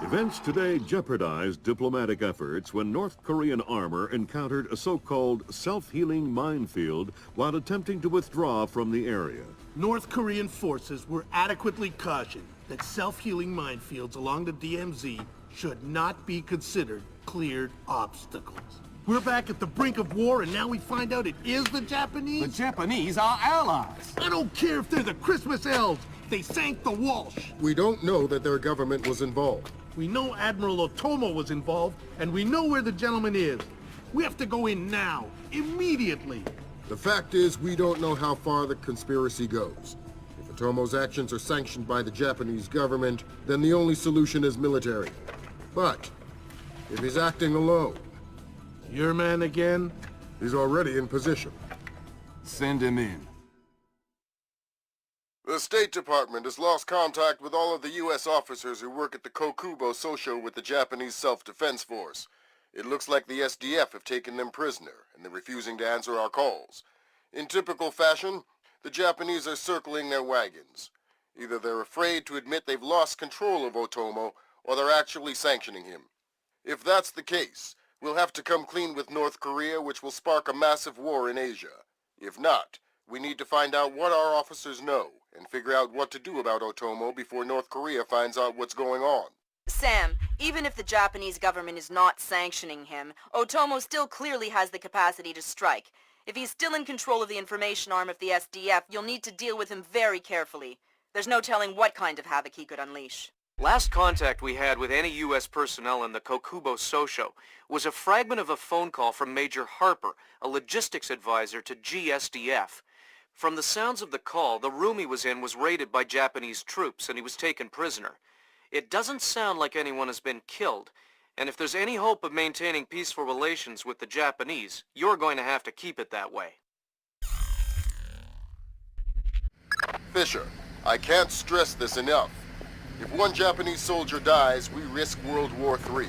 Events today jeopardized diplomatic efforts when North Korean armor encountered a so-called self-healing minefield while attempting to withdraw from the area. North Korean forces were adequately cautioned that self-healing minefields along the DMZ should not be considered cleared obstacles. We're back at the brink of war, and now we find out it is the Japanese? The Japanese are allies. I don't care if they're the Christmas elves. They sank the Walsh. We don't know that their government was involved. We know Admiral Otomo was involved, and we know where the gentleman is. We have to go in now, immediately. The fact is, we don't know how far the conspiracy goes. If Otomo's actions are sanctioned by the Japanese government, then the only solution is military. But if he's acting alone... Your man again? He's already in position. Send him in. The State Department has lost contact with all of the U.S. officers who work at the Kokubo Sosho with the Japanese Self-Defense Force. It looks like the ISDF have taken them prisoner, and they're refusing to answer our calls. In typical fashion, the Japanese are circling their wagons. Either they're afraid to admit they've lost control of Otomo, or they're actually sanctioning him. If that's the case, we'll have to come clean with North Korea, which will spark a massive war in Asia. If not, we need to find out what our officers know, and figure out what to do about Otomo before North Korea finds out what's going on. Sam, even if the Japanese government is not sanctioning him, Otomo still clearly has the capacity to strike. If he's still in control of the information arm of the SDF, you'll need to deal with him very carefully. There's no telling what kind of havoc he could unleash. Last contact we had with any U.S. personnel in the Kokubo Sosho was a fragment of a phone call from Major Harper, a logistics advisor to GSDF. From the sounds of the call, the room he was in was raided by Japanese troops and he was taken prisoner. It doesn't sound like anyone has been killed, and if there's any hope of maintaining peaceful relations with the Japanese, you're going to have to keep it that way. Fisher, I can't stress this enough. If one Japanese soldier dies, we risk World War III.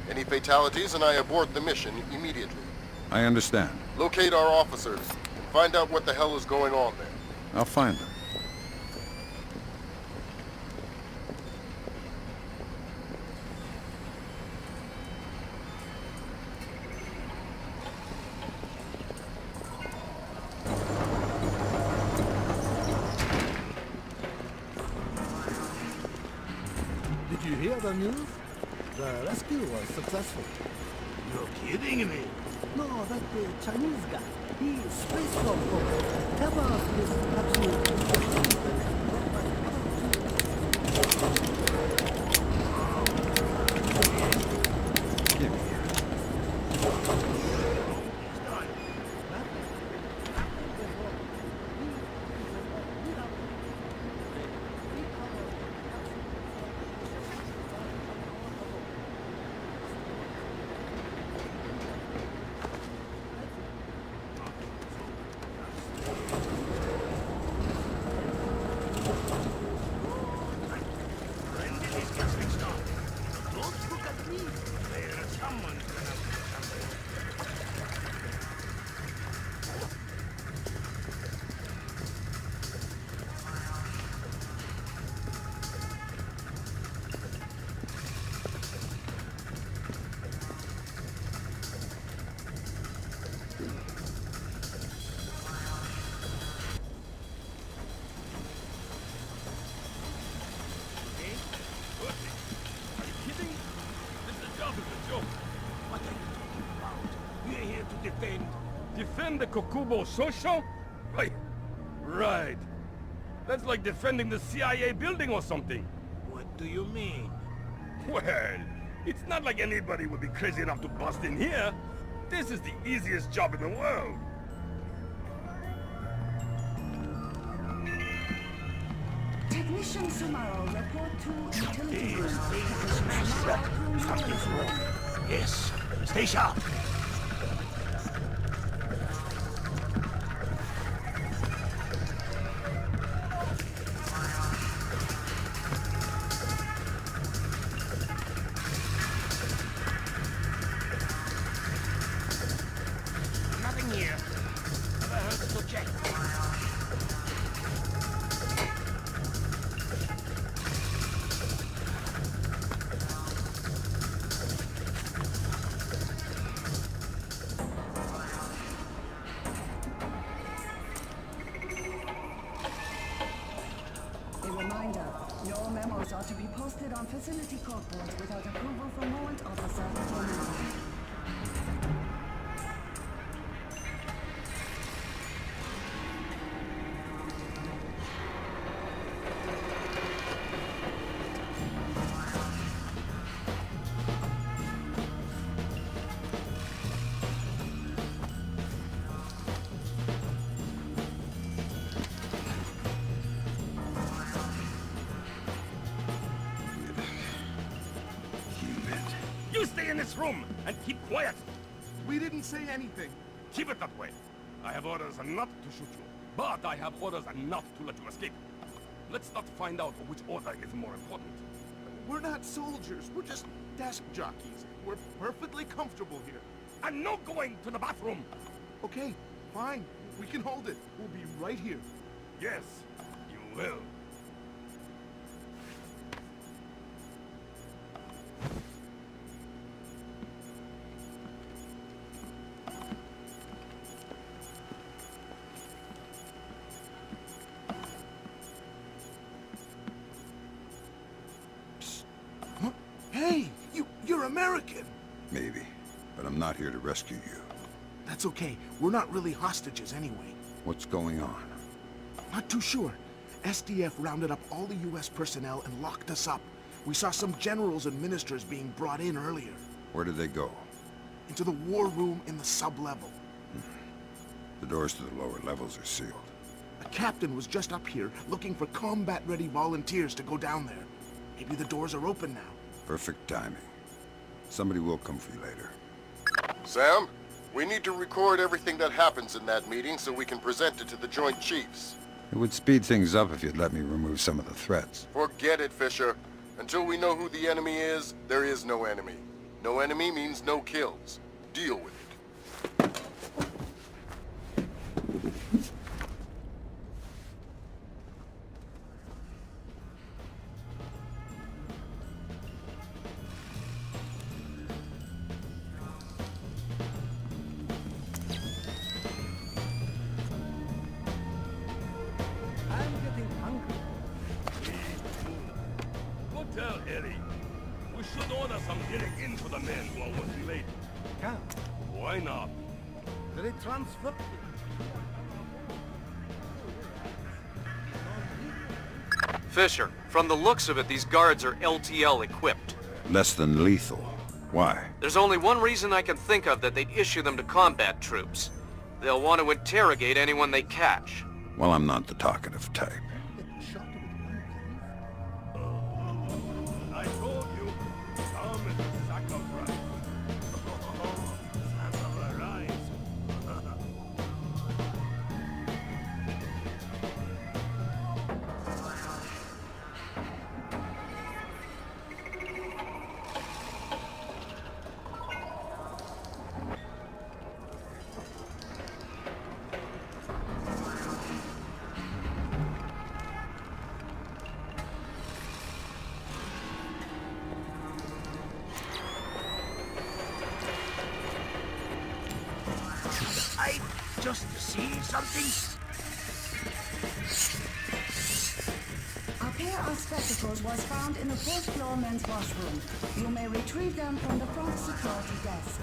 Any fatalities and I abort the mission immediately. I understand. Locate our officers. Find out what the hell is going on there. I'll find them. Did you hear the news? The rescue was successful. You're kidding me. No, that Chinese guy. He space from cover us this Defend the Kokubo Sosho? Right. That's like defending the CIA building or something. What do you mean? Well, it's not like anybody would be crazy enough to bust in here. This is the easiest job in the world. Technician Sumaro, report to utility room. Something's wrong. Yes. Stay sharp. Nothing here. Never hurts to check. to be posted on facility corkboards without approval from warrant officer or member. You stay in this room and keep quiet. We didn't say anything. Keep it that way. I have orders not to shoot you, but I have orders not to let you escape. Let's not find out which order is more important. We're not soldiers. We're just desk jockeys. We're perfectly comfortable here. I'm not going to the bathroom. Okay, fine. We can hold it. We'll be right here. Yes, you will. Hey, you're American. Maybe, but I'm not here to rescue you. That's okay. We're not really hostages anyway. What's going on? Not too sure. SDF rounded up all the U.S. personnel and locked us up. We saw some generals and ministers being brought in earlier. Where did they go? Into the war room in the sub-level. The doors to the lower levels are sealed. A captain was just up here looking for combat-ready volunteers to go down there. Maybe the doors are open now. Perfect timing. Somebody will come for you later. Sam, we need to record everything that happens in that meeting so we can present it to the Joint Chiefs. It would speed things up if you'd let me remove some of the threats. Forget it, Fisher. Until we know who the enemy is, there is no enemy. No enemy means no kills. Deal with it. I'm getting hungry. Go tell Eddie. We should order some getting into the men who are working late. Yeah. Why not? They transfer. Fisher, from the looks of it, these guards are LTL equipped. Less than lethal. Why? There's only one reason I can think of that they'd issue them to combat troops. They'll want to interrogate anyone they catch. Well, I'm not the talkative type. I told you, Tom is a sack of rice. Sack of rice. I just see something. A pair of spectacles was found in the fourth floor men's washroom. You may retrieve them from the front security desk.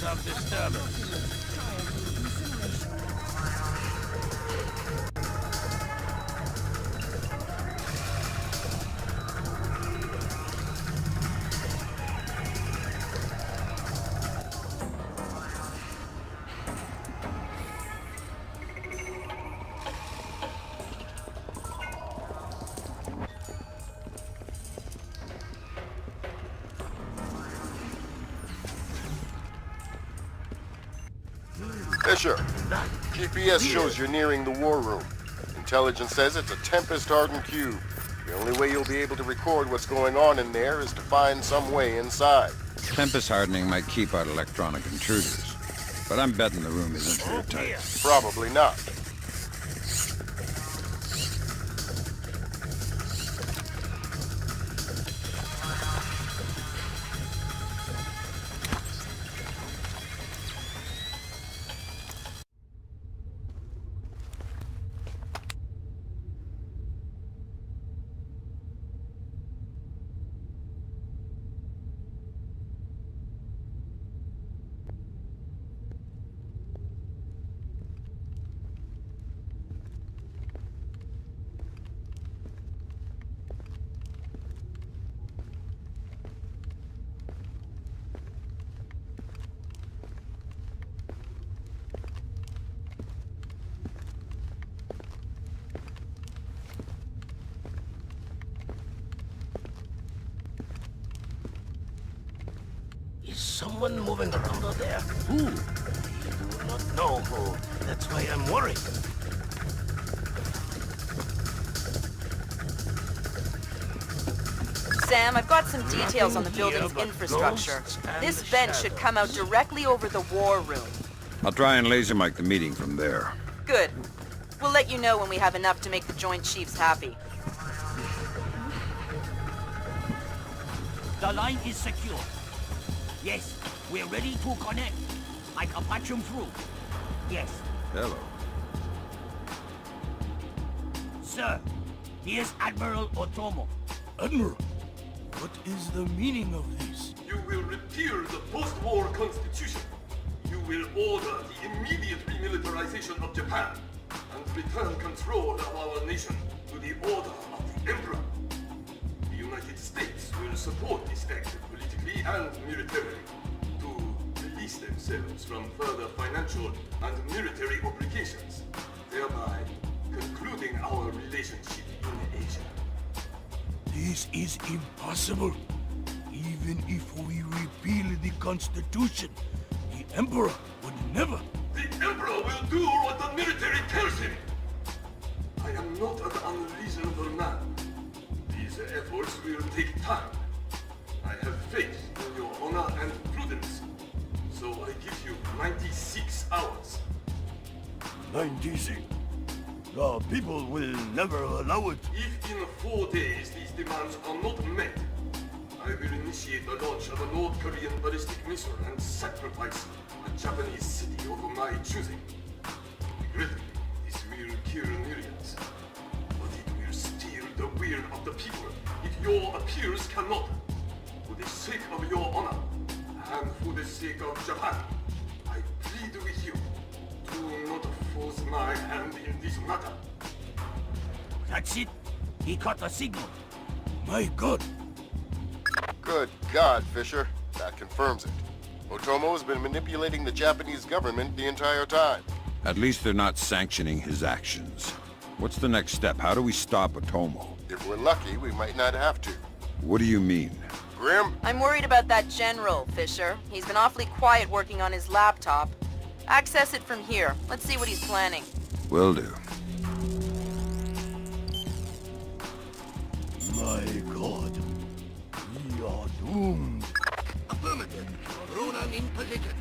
of disturbance. Fisher, GPS shows you're nearing the war room. Intelligence says it's a Tempest-hardened cube. The only way you'll be able to record what's going on in there is to find some way inside. Tempest hardening might keep out electronic intruders, but I'm betting the room isn't airtight. Probably not. Is someone moving around out there? Who? I do not know who. That's why I'm worried. Sam, I've got some details on the building's infrastructure. This vent should come out directly over the war room. I'll try and laser mic the meeting from there. Good. We'll let you know when we have enough to make the Joint Chiefs happy. The line is secure. Yes, we're ready to connect. I can patch him through. Yes. Hello. Sir, here's Admiral Otomo. Admiral, what is the meaning of this? You will repeal the post-war constitution. You will order the immediate remilitarization of Japan and return control of our nation to the order of the Emperor. The United States will support this act politically and militarily to release themselves from further financial and military obligations, thereby concluding our relationship in Asia. This is impossible. Even if we repeal the Constitution, the Emperor would never. The Emperor will do what the military tells him. I am not an unreasonable man. These efforts will take time. I have faith in your honor and prudence. So I give you 96 hours. 96. The people will never allow it. If in 4 days these demands are not met, I will initiate the launch of a North Korean ballistic missile and sacrifice a Japanese city of my choosing. Regrettably, this will kill millions, but it will steal the will of the people if your appeals cannot. For the sake of your honor, and for the sake of Japan, I plead with you, do not force my hand in this matter. That's it. He caught the signal. My God. Good God, Fisher. That confirms it. Otomo has been manipulating the Japanese government the entire time. At least they're not sanctioning his actions. What's the next step? How do we stop Otomo? If we're lucky, we might not have to. What do you mean? Grim? I'm worried about that general, Fisher. He's been awfully quiet working on his laptop. Access it from here. Let's see what he's planning. Will do. My God. We are doomed. Affirmative. Ronan in position.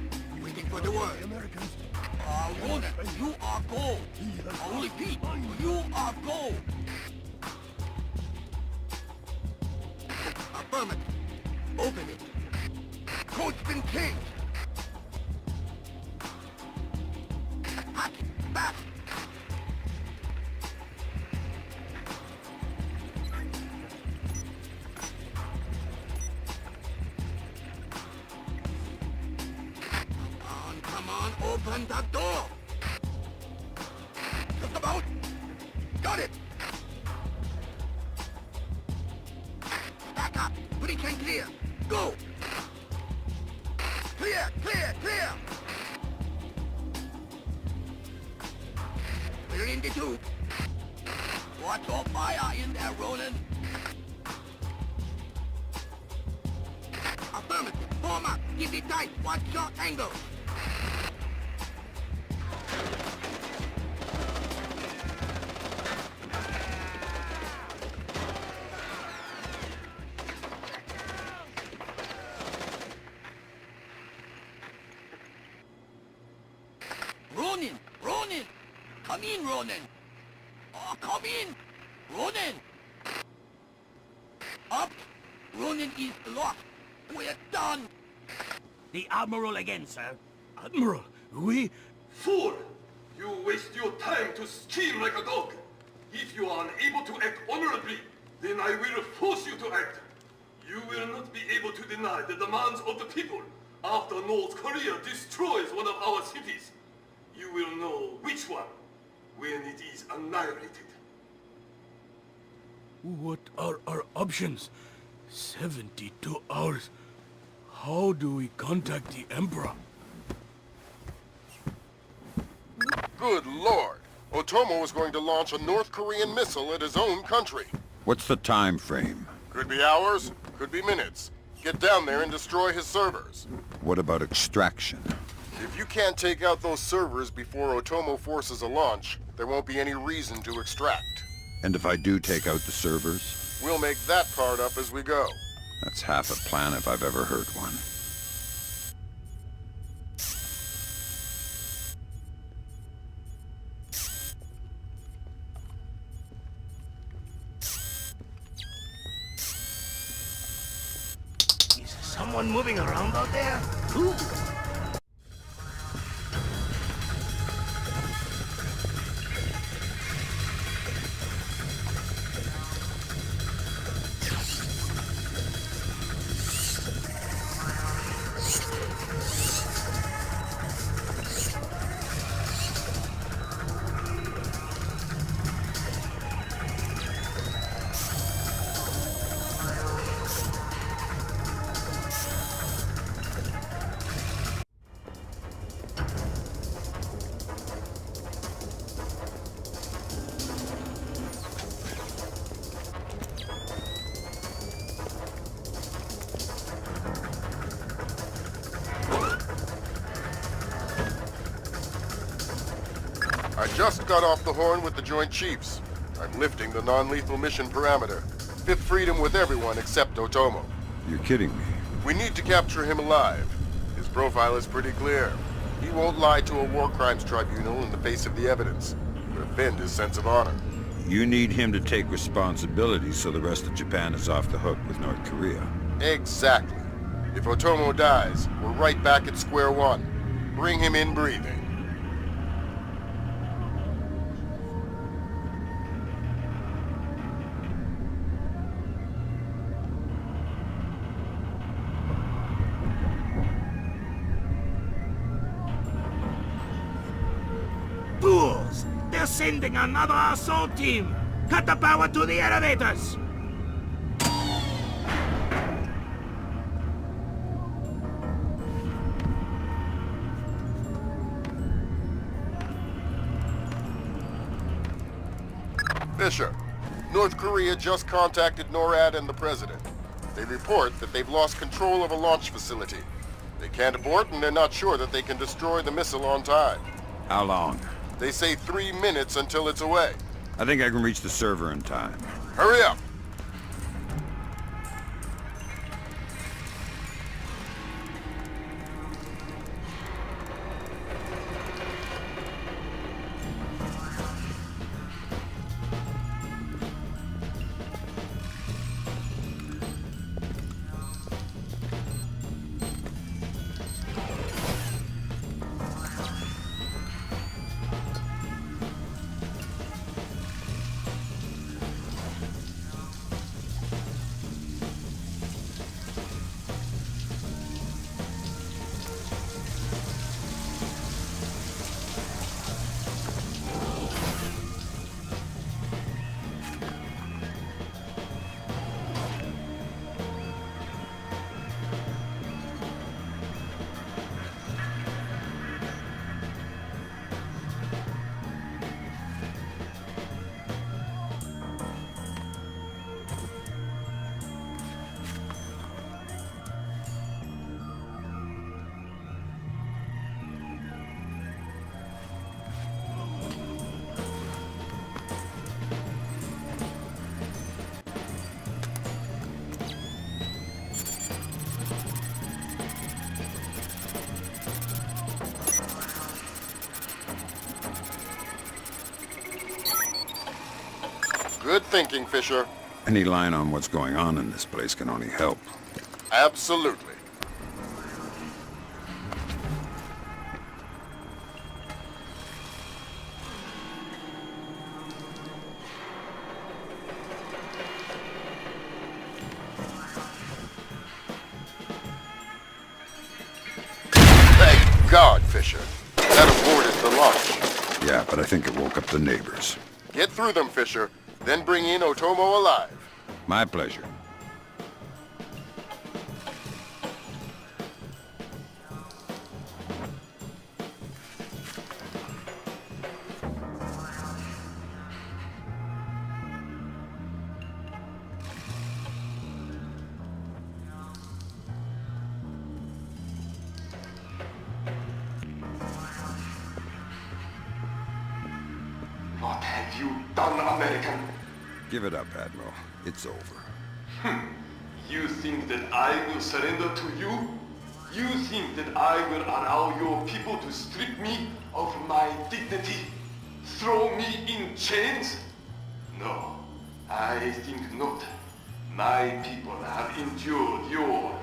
Waiting for the word. Americans. Ronan, you are gold. I'll repeat, you are gold. Affirmative. Open it. Code's been changed. Hack it back. Someone open the door! Just about! Got it! Back up! Breach and clear! Go! Clear! Clear! Clear! We're in the tube. Watch your fire in there, Roland. Affirmative. Form up. Keep it tight. Watch your angle. Ronin! Ronin! Come in, Ronin! Oh, come in! Ronin! Up! Ronin is locked! We're done! The Admiral again, sir. Admiral, we... Fool! You waste your time to scheme like a dog. If you are unable to act honorably, then I will force you to act. You will not be able to deny the demands of the people after North Korea destroys one of our cities. You will know which one when it is annihilated. What are our options? 72 hours. How do we contact the Emperor? Good Lord! Otomo is going to launch a North Korean missile at his own country. What's the time frame? Could be hours, could be minutes. Get down there and destroy his servers. What about extraction? If you can't take out those servers before Otomo forces a launch, there won't be any reason to extract. And if I do take out the servers? We'll make that part up as we go. That's half a plan if I've ever heard one. Is someone moving around out there? Ooh. I just got off the horn with the Joint Chiefs. I'm lifting the non-lethal mission parameter. Fifth freedom with everyone except Otomo. You're kidding me. We need to capture him alive. His profile is pretty clear. He won't lie to a war crimes tribunal in the face of the evidence. But offend his sense of honor. You need him to take responsibility so the rest of Japan is off the hook with North Korea. Exactly. If Otomo dies, we're right back at square one. Bring him in breathing. Fools! They're sending another assault team! Cut the power to the elevators! Fisher, North Korea just contacted NORAD and the President. They report that they've lost control of a launch facility. They can't abort and they're not sure that they can destroy the missile on time. How long? They say 3 minutes until it's away. I think I can reach the server in time. Hurry up! Good thinking, Fisher. Any line on what's going on in this place can only help. Absolutely. Thank God, Fisher. That aborted the launch. Yeah, but I think it woke up the neighbors. Get through them, Fisher. Then bring in Otomo alive. My pleasure. What have you done, American? Give it up, Admiral. It's over. You think that I will surrender to you? You think that I will allow your people to strip me of my dignity? Throw me in chains? No, I think not. My people have endured your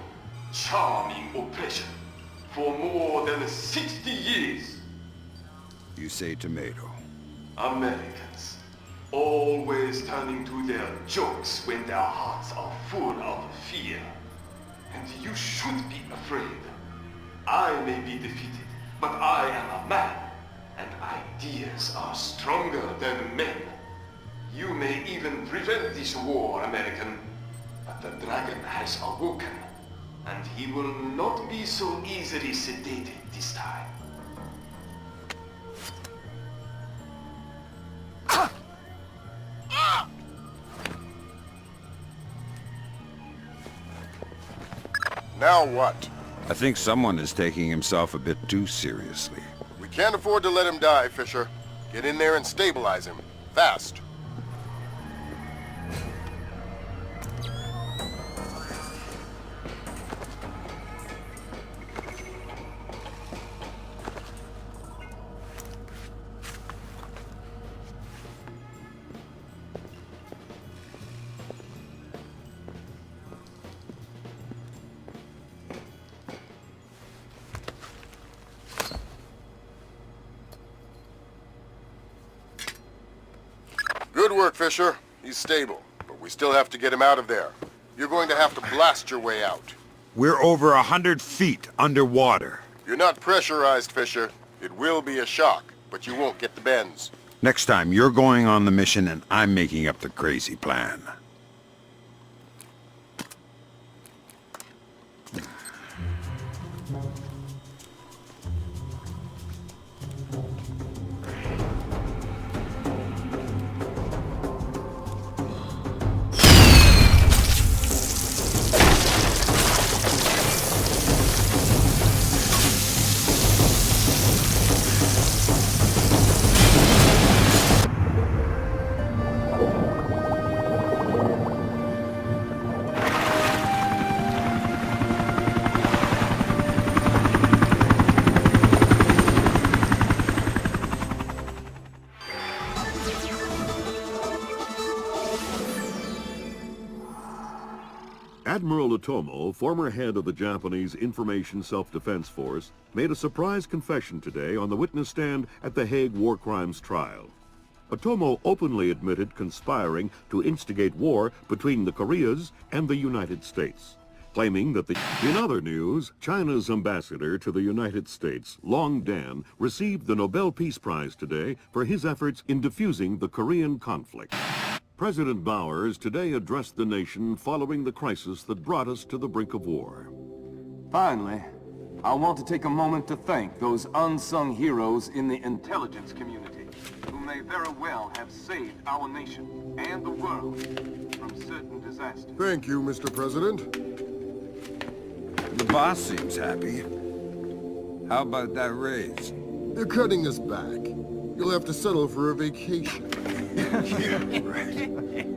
charming oppression for more than 60 years. You say tomato. Americans, always turning to their jokes when their hearts are full of fear. And you should be afraid. I may be defeated, but I am a man, and ideas are stronger than men. You may even prevent this war, American, but the dragon has awoken, and he will not be so easily sedated this time. Now what? I think someone is taking himself a bit too seriously. We can't afford to let him die, Fisher. Get in there and stabilize him. Fast. Good work, Fisher. He's stable, but we still have to get him out of there. You're going to have to blast your way out. We're over 100 feet underwater. You're not pressurized, Fisher. It will be a shock, but you won't get the bends. Next time, you're going on the mission and I'm making up the crazy plan. Admiral Otomo, former head of the Japanese Information Self-Defense Force, made a surprise confession today on the witness stand at the Hague War Crimes trial. Otomo openly admitted conspiring to instigate war between the Koreas and the United States, claiming that In other news, China's ambassador to the United States, Long Dan, received the Nobel Peace Prize today for his efforts in defusing the Korean conflict. President Bowers today addressed the nation following the crisis that brought us to the brink of war. Finally, I want to take a moment to thank those unsung heroes in the intelligence community who may very well have saved our nation and the world from certain disasters. Thank you, Mr. President. The boss seems happy. How about that raise? They're cutting us back. You'll have to settle for a vacation. Yeah, right.